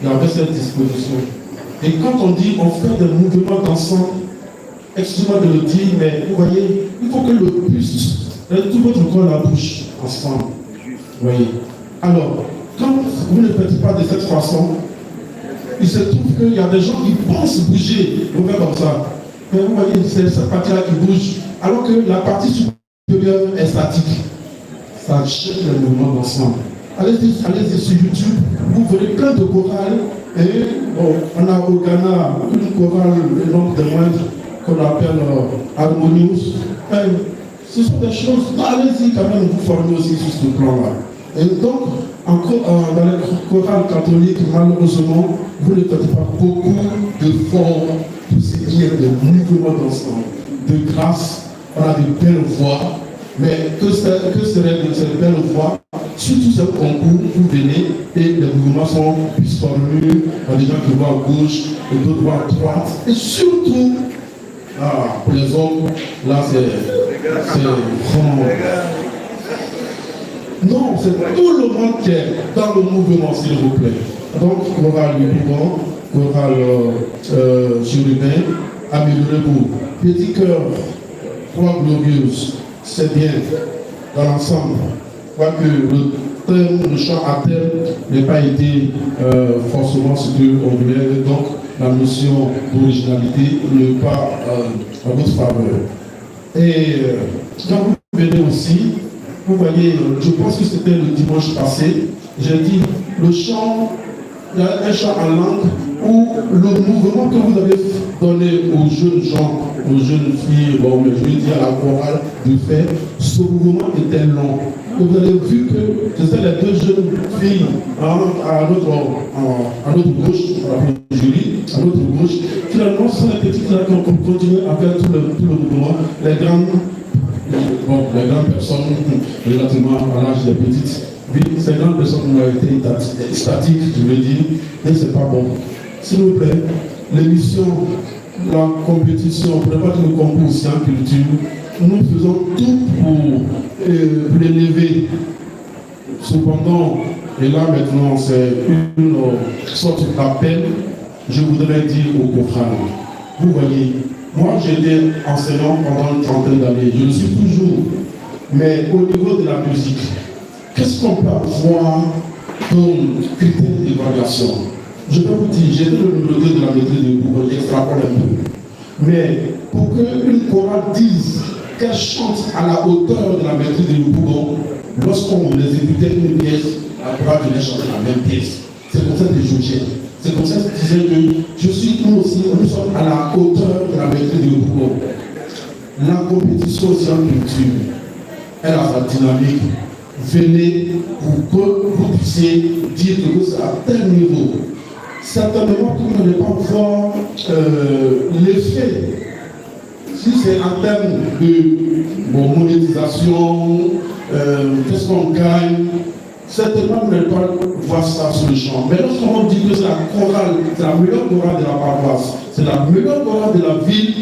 il y avait cette disposition. Et quand on dit on fait des mouvements d'ensemble, excusez-moi de le dire, mais vous voyez, il faut que le buste, tout votre corps la bouche ensemble. Vous voyez. Alors, quand vous ne faites pas de cette façon, il se trouve qu'il y a des gens qui pensent bouger, vous faites comme ça. Mais vous voyez, c'est cette partie-là qui bouge, alors que la partie supérieure est statique. Ça cherche les mouvements d'ensemble. Allez-y sur YouTube, vous verrez plein de chorales. Et bon, on a au Ghana une chorale, le nom de moindre, qu'on appelle Harmonious. Ce sont des choses, allez-y quand même, vous formez aussi sur ce plan-là. Et donc, encore dans les chorales catholiques, malheureusement, vous ne faites pas beaucoup d'efforts pour ce qui est de mouvement d'ensemble, de grâce. On a de belles voix, mais que seraient de ces belles voix? Surtout ce concours, vous venez et les mouvements sont plus formés, il y a des gens qui voient à gauche, et d'autres voient à droite, et surtout, pour les hommes, là c'est vraiment. Non, c'est tout le monde qui est dans le mouvement, s'il vous plaît. Donc, chorale Lubougon, chorale Chérubin, améliorez-vous. Petit cœur, croix glorieuse, c'est bien dans l'ensemble. Quoique le chant à terre n'ait pas été forcément ce qu'on voulait, donc la notion d'originalité n'est pas en votre faveur. Et quand vous venez aussi, vous voyez, je pense que c'était le dimanche passé, j'ai dit le chant, il y a un chant en langue où le mouvement que vous avez donné aux jeunes gens, aux jeunes filles, bon, mais je vais dire à la chorale de faire, ce mouvement était long. Et vous avez vu que c'était les deux jeunes filles à notre gauche, Julie, à notre gauche. Finalement, ce sont les petites là qui ont continué à faire tout le mouvement. Les grandes personnes, relativement à l'âge des petites, oui, ces grandes personnes ont été statiques, je veux dire, et c'est pas bon. S'il vous plaît, l'émission, la compétition, pour pas que nous concours aussi en culture, nous faisons tout pour l'élever. Cependant, et là maintenant, c'est une sorte d'appel, je voudrais dire aux confrères. Vous voyez, moi j'étais enseignant pendant une trentaine d'années, je le suis toujours, mais au niveau de la musique, qu'est-ce qu'on peut avoir comme critère d'évaluation? Je peux vous dire, j'étais le numéro 2 de la maîtrise de Google, j'extrapole un peu. Mais pour qu'une chorale dise qu'elle chante à la hauteur de la maîtrise de Bougon, lorsqu'on les écoutait une pièce, la chorale venait chanter la même pièce. C'est comme ça que je jugeais. C'est comme ça que je disais que nous aussi, nous sommes à la hauteur de la maîtrise de Bougon. La compétition aussi en culture, elle a sa dynamique. Venez pour que vous puissiez dire que c'est à tel niveau. Certainement que vous n'allez pas voir l'effet. Si c'est en termes de monétisation, qu'est-ce qu'on gagne, certainement vous n'allez pas voir ça sur le champ. Mais lorsqu'on dit que c'est la chorale, c'est la meilleure chorale de la paroisse, c'est la meilleure chorale de la ville,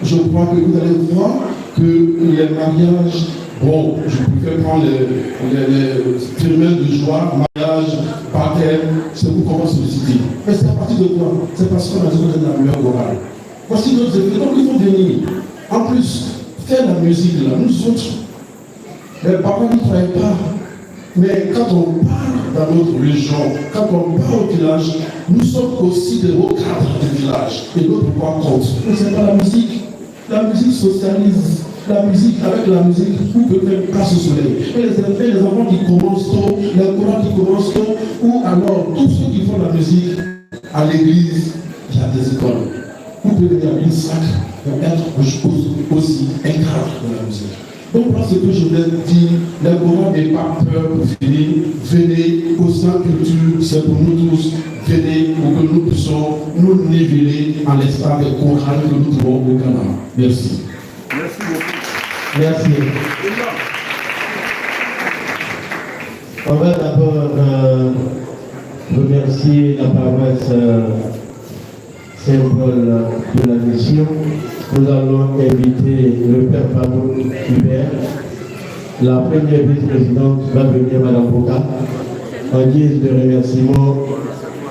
je crois que vous allez voir que les mariages, bon, je préfère prendre les témoins de joie, mariage, baptême, c'est pour qu'on va solliciter. Mais c'est à partir de quoi? C'est parce qu'on a dit que c'est la meilleure chorale. Voici d'autres effets. Donc ils vont venir. En plus, faire la musique là, nous autres, les parents n'y croyaient pas. Mais quand on parle dans notre région, quand on parle au village, nous sommes aussi des hauts cadres du village. Et notre pouvoir compte. Mais ce n'est pas la musique. La musique socialise. La musique, avec la musique, vous pouvez faire grâce au soleil. Et les enfants qui commencent tôt, les courants qui commencent tôt, ou alors tous ceux qui font la musique à l'église, il y a des écoles. Vous pouvez venir à une sac pour être aussi un cadre de la musique. Donc voilà ce que je voulais dire. Les courants n'aient pas peur pour finir. Venez au sein culture, c'est pour nous tous. Venez pour que nous puissions nous niveler en l'espace des chorales que nous trouvons au Ghana. Merci. Merci beaucoup. Merci. On va d'abord remercier la paroisse Saint-Paul de la mission. Nous allons inviter le Père Pablo Hubert. La première vice-présidente va venir, Madame Boka, en guise de remerciement